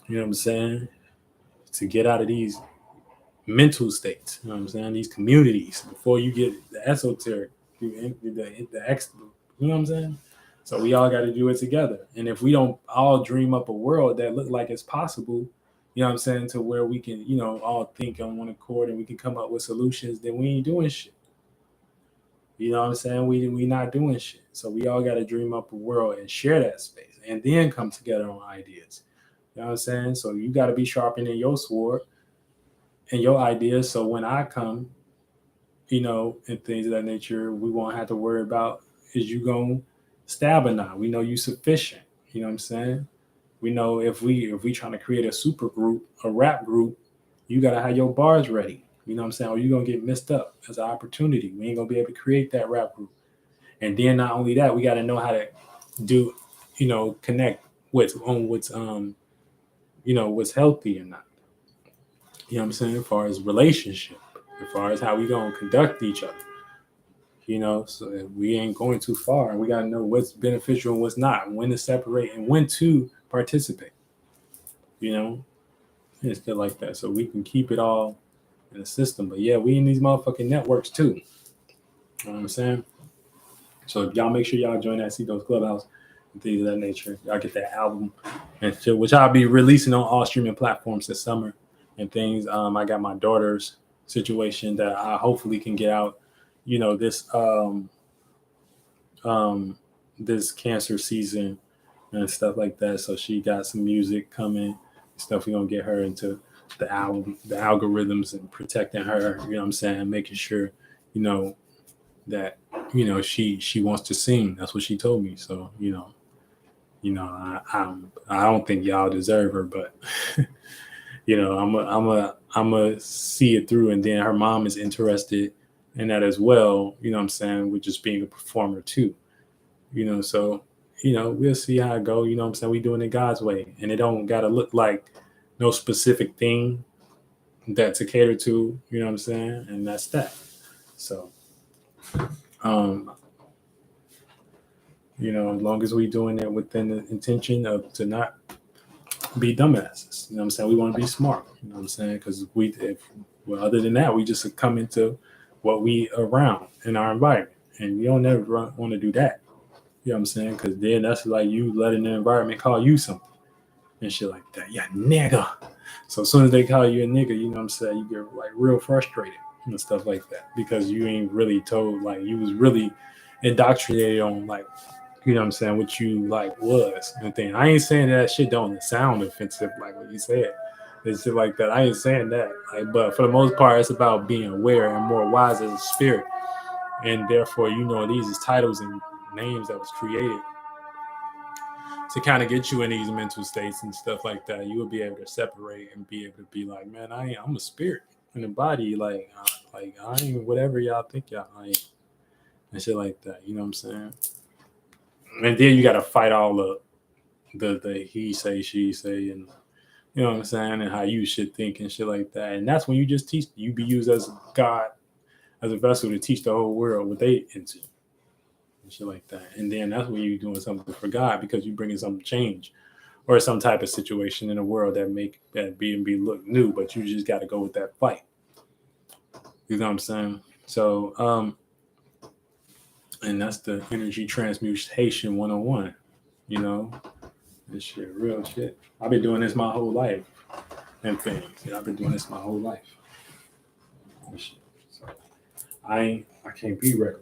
What I'm saying? To get out of these mental states, what I'm saying, these communities before you get the esoteric, the extra, what I'm saying? So we all got to do it together. And if we don't all dream up a world that look like it's possible, what I'm saying, to where we can, all think on one accord and we can come up with solutions, then we ain't doing shit. What I'm saying? We not doing shit. So we all got to dream up a world and share that space and then come together on ideas. You know what I'm saying? So you got to be sharpening your sword and your ideas. So when I come, and things of that nature, we won't have to worry about, is you going to stab or not? We know you sufficient. You know what I'm saying? We know if we trying to create a super group, a rap group, you got to have your bars ready. You know what I'm saying? Or you're going to get messed up as an opportunity. We ain't going to be able to create that rap group. And then not only that, we got to know how to do, connect what's what's healthy and not. You know what I'm saying? As far as relationship, as far as how we going to conduct each other. So we ain't going too far. We got to know what's beneficial and what's not, when to separate and when to participate. It's good like that. So we can keep it all in the system. But yeah, we in these motherfucking networks too. You know what I'm saying? So if y'all make sure y'all join that those Clubhouse and things of that nature. Y'all get that album and shit, which I'll be releasing on all streaming platforms this summer and things. I got my daughter's situation that I hopefully can get out, this cancer season and stuff like that. So she got some music coming, stuff we're gonna get her into the album, the algorithms, and protecting her, you know what I'm saying, making sure, that, she wants to sing. That's what she told me. So, I don't think y'all deserve her, but I'm a see it through. And then her mom is interested in that as well, you know what I'm saying, with just being a performer too. So, we'll see how it go. You know what I'm saying? We doing it God's way. And it don't gotta look like no specific thing that to cater to, you know what I'm saying? And that's that. So as long as we doing it within the intention of to not be dumbasses, you know what I'm saying? We want to be smart, you know what I'm saying? Because other than that, we just come into what we around in our environment, and you don't never want to do that. You know what I'm saying? Because then that's like you letting the environment call you something and shit like that. Yeah, nigga. So as soon as they call you a nigga, you know what I'm saying, you get like real frustrated and stuff like that because you ain't really told, like you was really indoctrinated on like, you know what I'm saying, what you like was and thing. I ain't saying that shit don't sound offensive like what you said. It's shit like that. I ain't saying that. Like, but for the most part, it's about being aware and more wise as a spirit. And therefore, these is titles and names that was created to kind of get you in these mental states and stuff like that. You will be able to separate and be able to be like, man, I'm a spirit in a body. Like I ain't whatever y'all think y'all I ain't. And shit like that. You know what I'm saying? And then you got to fight all the he say, she say, and you know what I'm saying, and how you should think and shit like that. And that's when you just teach. You be used as God, as a vessel to teach the whole world what they into and shit like that. And then that's when you're doing something for God because you're bringing some change or some type of situation in the world that make that B&B look new, but you just got to go with that fight. You know what I'm saying? So, and that's the energy transmutation 101. You know, this shit, real shit. I've been doing this my whole life and things. I've been doing this my whole life. So I can't be regular.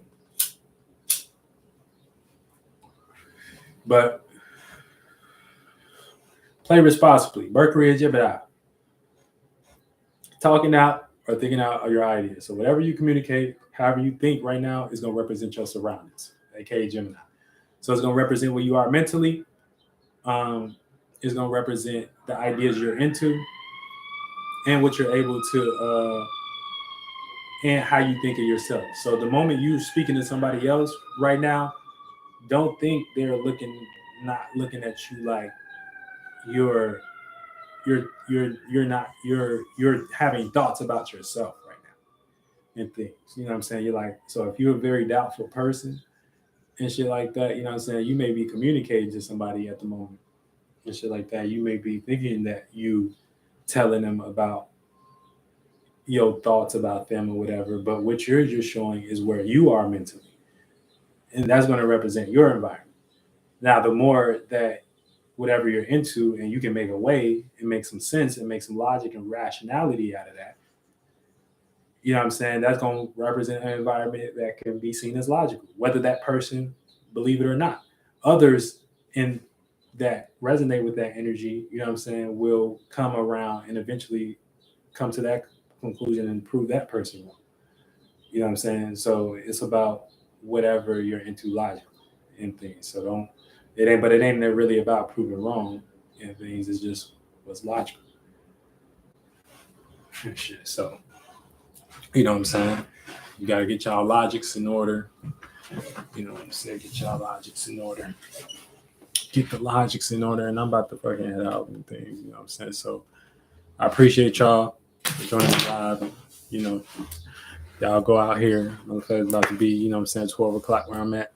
But play responsibly. Mercury and Gemini. Talking out or thinking out your ideas. So whatever you communicate, however you think right now is going to represent your surroundings, aka Gemini. So it's going to represent where you are mentally. It's going to represent the ideas you're into and what you're able to and how you think of yourself. So the moment you're speaking to somebody else right now, don't think they're not looking at you like you're you're having thoughts about yourself right now and things. You know what I'm saying? You're like, so if you're a very doubtful person and shit like that, you know what I'm saying? You may be communicating to somebody at the moment and shit like that. You may be thinking that you telling them about your thoughts about them or whatever, but what you're just showing is where you are mentally. And that's going to represent your environment. Now, the more that whatever you're into and you can make a way and make some sense and make some logic and rationality out of that, you know what I'm saying? That's going to represent an environment that can be seen as logical, whether that person believe it or not. Others in that resonate with that energy, you know what I'm saying, will come around and eventually come to that conclusion and prove that person wrong. You know what I'm saying? So it's about whatever you're into logic and things. So don't it ain't really about proving wrong and things. It's just what's logical and shit. So you know what I'm saying? You gotta get y'all logics in order. You know what I'm saying? Get y'all logics in order. Get the logics in order, and I'm about to fucking head out and things. You know what I'm saying? So I appreciate y'all for joining me live. You know, y'all go out here. It's about to be, you know what I'm saying, 12 o'clock where I'm at.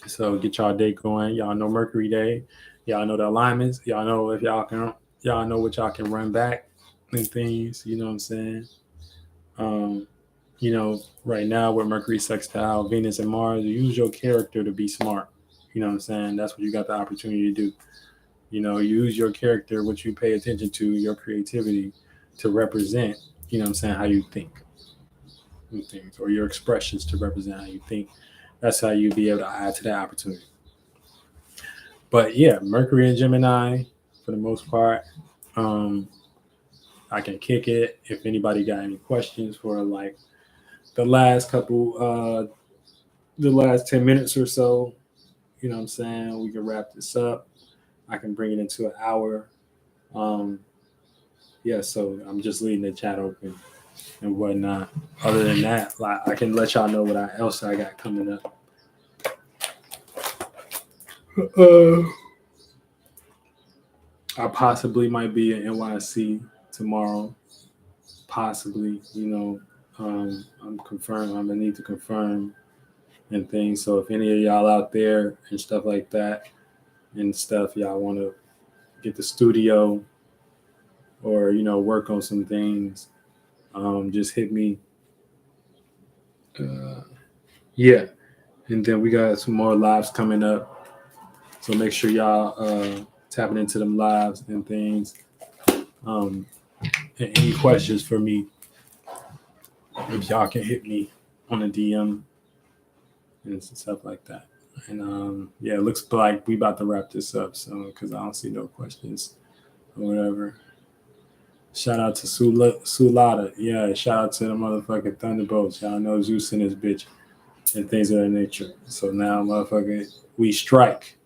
So get y'all day going. Y'all know Mercury Day. Y'all know the alignments. Y'all know if y'all know what y'all can run back and things. You know what I'm saying? Um, you know, right now with Mercury sextile Venus and Mars, use your character to be smart. You know what I'm saying? That's what you got the opportunity to do. You know, use your character, what you pay attention to, your creativity to represent, you know what I'm saying, how you think and things, or your expressions to represent how you think. That's how you be able to add to that opportunity. But yeah, Mercury and Gemini, for the most part, I can kick it. If anybody got any questions for like the last 10 minutes or so, you know what I'm saying, we can wrap this up. I can bring it into an hour. Um, yeah, so I'm just leaving the chat open and whatnot. Other than that, like I can let y'all know what else I got coming up. I possibly might be in NYC tomorrow. Possibly, you know, I'm confirmed. I'm gonna need to confirm and things. So if any of y'all out there and stuff like that and stuff, y'all want to get the studio or you know work on some things, just hit me. Yeah, and then we got some more lives coming up. So make sure y'all tapping into them lives and things. And any questions for me, if y'all can hit me on a DM and stuff like that. And yeah, it looks like we about to wrap this up soon because I don't see no questions or whatever. Shout out to Sulata. Yeah, shout out to the motherfucking Thunderbolts. Y'all know Zeus and his bitch and things of that nature. So now, motherfucking, we strike.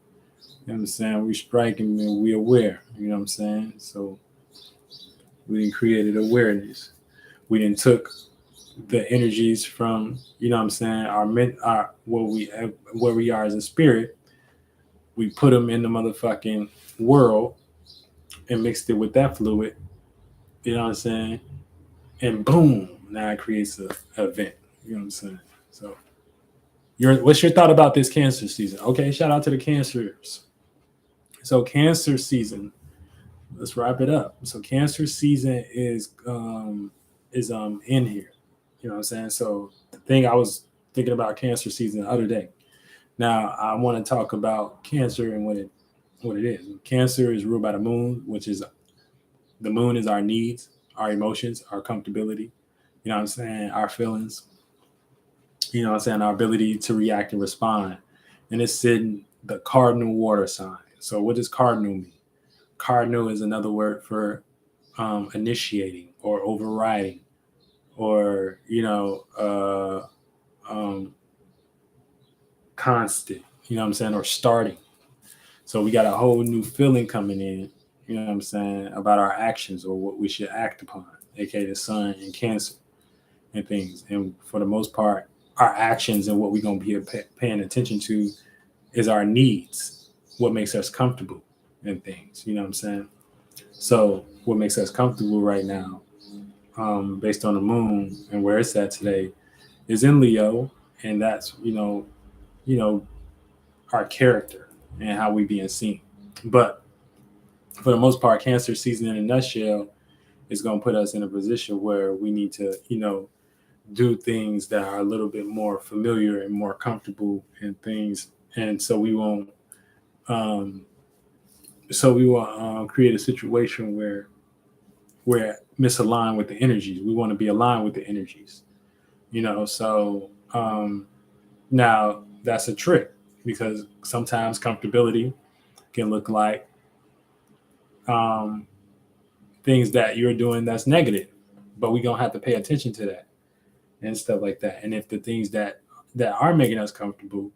You know what I'm saying? We strike and we aware. You know what I'm saying? So we didn't created awareness. We didn't took the energies from, you know what I'm saying, our where we are as a spirit. We put them in the motherfucking world and mixed it with that fluid. You know what I'm saying? And boom, now it creates an event. You know what I'm saying? So, what's your thought about this Cancer season? Okay, shout out to the Cancers. So Cancer season. Let's wrap it up. So Cancer season is in here. You know what I'm saying? So the thing I was thinking about Cancer season the other day. Now I want to talk about Cancer and what it is. Cancer is ruled by the moon, which is the moon is our needs, our emotions, our comfortability. You know what I'm saying? Our feelings. You know what I'm saying? Our ability to react and respond. And it's in the cardinal water sign. So what does cardinal mean? Cardinal is another word for initiating or overriding or constant, you know what I'm saying, or starting. So we got a whole new feeling coming in, you know what I'm saying, about our actions or what we should act upon, aka the sun and Cancer and things. And for the most part, our actions and what we're going to be paying attention to is our needs, what makes us comfortable and things, you know what I'm saying. So what makes us comfortable right now, based on the moon and where it's at today, is in Leo, and that's you know our character and how we being seen. But for the most part, Cancer season in a nutshell is going to put us in a position where we need to do things that are a little bit more familiar and more comfortable and things, and um, so we will create a situation where we're misaligned with the energies. We want to be aligned with the energies, So now that's a trick because sometimes comfortability can look like um, things that you're doing that's negative, but we're gonna have to pay attention to that and stuff like that. And if the things that are making us comfortable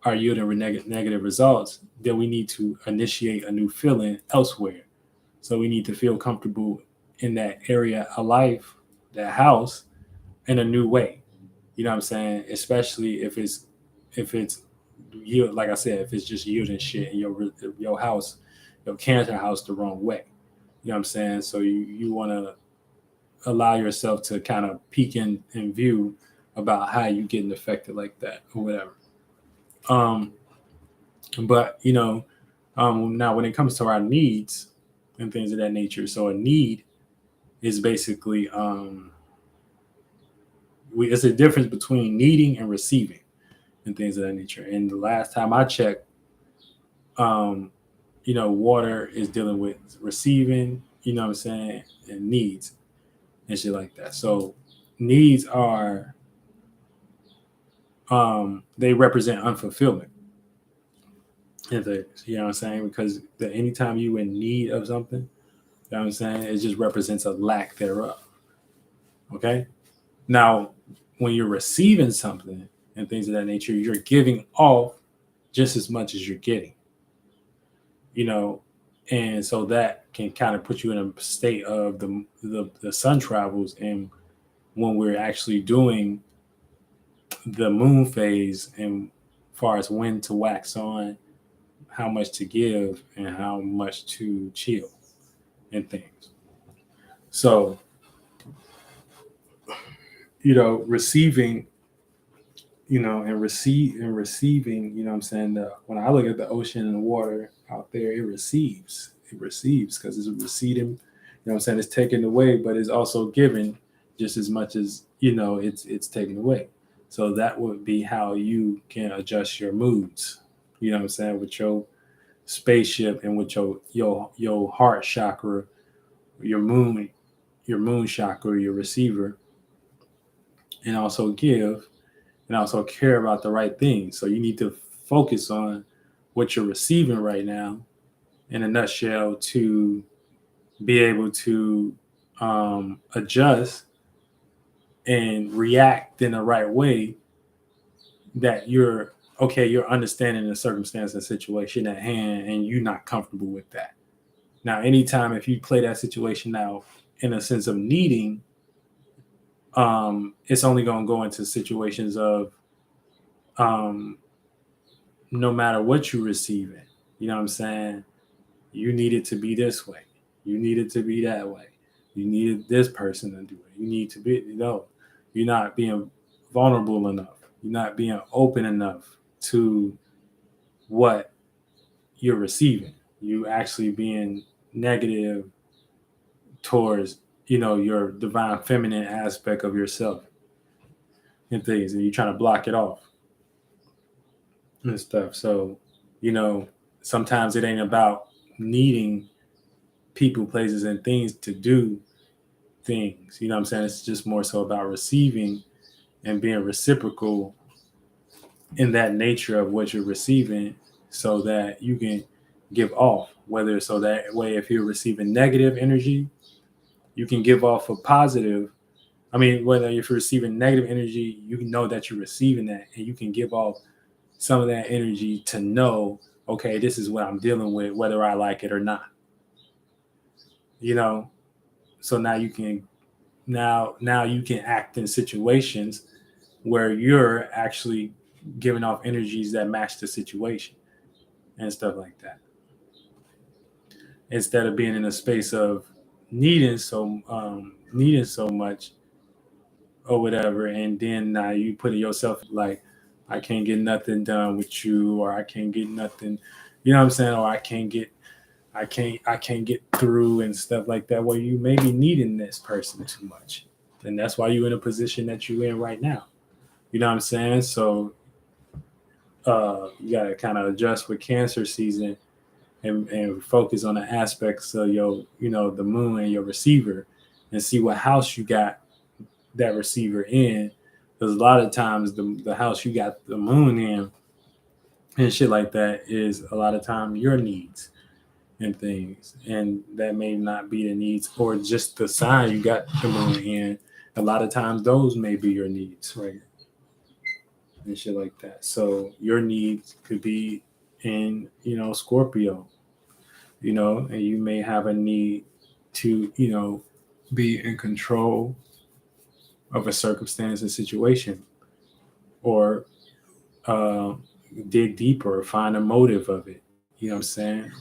are yielding negative results, then we need to initiate a new feeling elsewhere. So we need to feel comfortable in that area of life, that house, in a new way. You know what I'm saying? Especially if it's yield, like I said, if it's just yielding shit in your house, your Cancer house the wrong way. You know what I'm saying? So you want to allow yourself to kind of peek in view about how you getting affected like that or whatever. Um, but now when it comes to our needs and things of that nature, so a need is basically it's a difference between needing and receiving and things of that nature. And the last time I checked, um, water is dealing with receiving, you know what I'm saying, and needs and shit like that. So needs are they represent unfulfillment and things, you know what I'm saying? Because anytime you in need of something, you know what I'm saying, it just represents a lack thereof. Okay. Now, when you're receiving something and things of that nature, you're giving off just as much as you're getting, you know, and so that can kind of put you in a state of the sun travels, and when we're actually doing the moon phase and far as when to wax on, how much to give, and how much to chill and things. So, receiving, and receiving, you know what I'm saying? When I look at the ocean and the water out there, it receives. It receives because it's receding, you know what I'm saying? It's taken away, but it's also given just as much as, it's taken away. So that would be how you can adjust your moods, you know what I'm saying, with your spaceship and with your heart chakra, your moon, chakra, your receiver, and also give and also care about the right things. So you need to focus on what you're receiving right now in a nutshell to be able to adjust and react in the right way that you're understanding the circumstance and situation at hand and you're not comfortable with that. Now, anytime if you play that situation out in a sense of needing, it's only going to go into situations of um, no matter what you're receiving, you know what I'm saying? You need it to be this way. You need it to be that way. You needed this person to do it. You need to be, you're not being vulnerable enough. You're not being open enough to what you're receiving. you actually being negative towards, your divine feminine aspect of yourself and things, and you're trying to block it off and stuff. So, you know, sometimes it ain't about needing people, places, and things to do things. You know what I'm saying? It's just more so about receiving and being reciprocal in that nature of what you're receiving so that you can give off. Whether so that way, if you're receiving negative energy, you can give off a positive. I mean, whether if you're receiving negative energy, you can know that you're receiving that and you can give off some of that energy to know, okay, this is what I'm dealing with, whether I like it or not. You know, so now you can act in situations where you're actually giving off energies that match the situation and stuff like that, instead of being in a space of needing so much or whatever, and then now you put it yourself like, I can't get nothing done with you, or I can't get nothing, you know what I'm saying, or I can't get through and stuff like that. Well, you may be needing this person too much, and that's why you're in a position that you're in right now. You know what I'm saying? So you got to kind of adjust with Cancer season, and focus on the aspects of your, the moon and your receiver, and see what house you got that receiver in. Because a lot of times the house you got the moon in and shit like that is a lot of time your needs and things, and that may not be the needs, or just the sign you got the moon in. A lot of times those may be your needs, right? And shit like that. So your needs could be in, Scorpio, and you may have a need to, be in control of a circumstance and situation, or uh, dig deeper, find a motive of it. You know what I'm saying?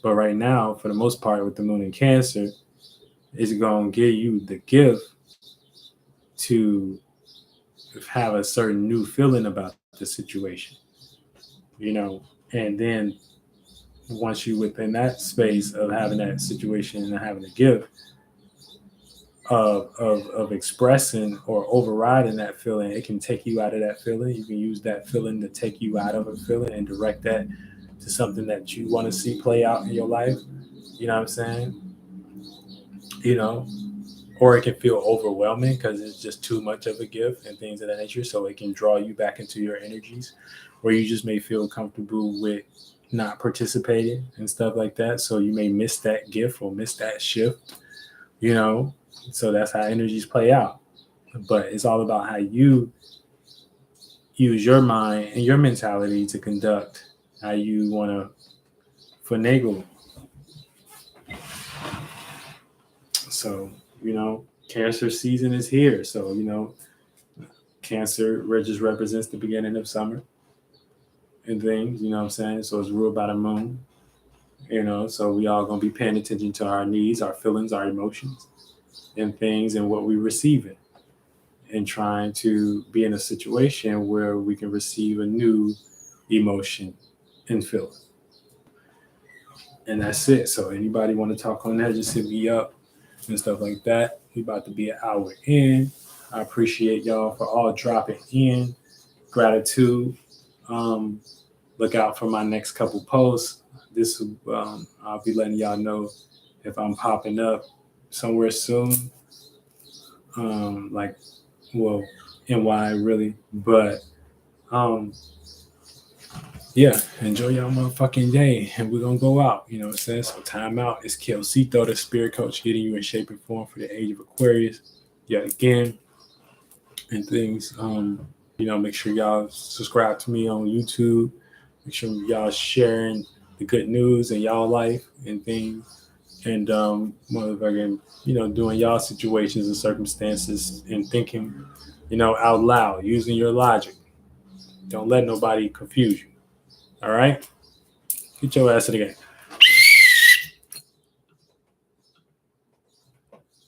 But right now, for the most part, with the moon in Cancer, it's going to give you the gift to have a certain new feeling about the situation, you know, and then once you within that space of having that situation and having a gift of expressing or overriding that feeling, it can take you out of that feeling. You can use that feeling to take you out of a feeling and direct that to something that you want to see play out in your life. You know what I'm saying? You know, or it can feel overwhelming because it's just too much of a gift and things of that nature. So it can draw you back into your energies, or you just may feel comfortable with not participating and stuff like that. So you may miss that gift or miss that shift, you know. So that's how energies play out. But it's all about how you use your mind and your mentality to conduct how you want to finagle. So, Cancer season is here. So, Cancer just represents the beginning of summer and things, you know what I'm saying? So it's ruled by the moon, so we all gonna be paying attention to our needs, our feelings, our emotions and things, and what we receiving, and trying to be in a situation where we can receive a new emotion and feeling. And that's it. So anybody want to talk on that, just hit me up and stuff like that. We about to be an hour in. I appreciate y'all for all dropping in. Gratitude. Look out for my next couple posts. This I'll be letting y'all know if I'm popping up somewhere soon. Like, well, NY really, but yeah, enjoy y'all motherfucking day, and we're gonna go out. You know what I'm saying? So time out. It's Kelsito, the spirit coach, getting you in shape and form for the age of Aquarius. Yet again, and things. Make sure y'all subscribe to me on YouTube. Make sure y'all sharing the good news in y'all life and things. And motherfucking, doing y'all situations and circumstances and thinking, out loud, using your logic. Don't let nobody confuse you. All right? Get your ass to the game.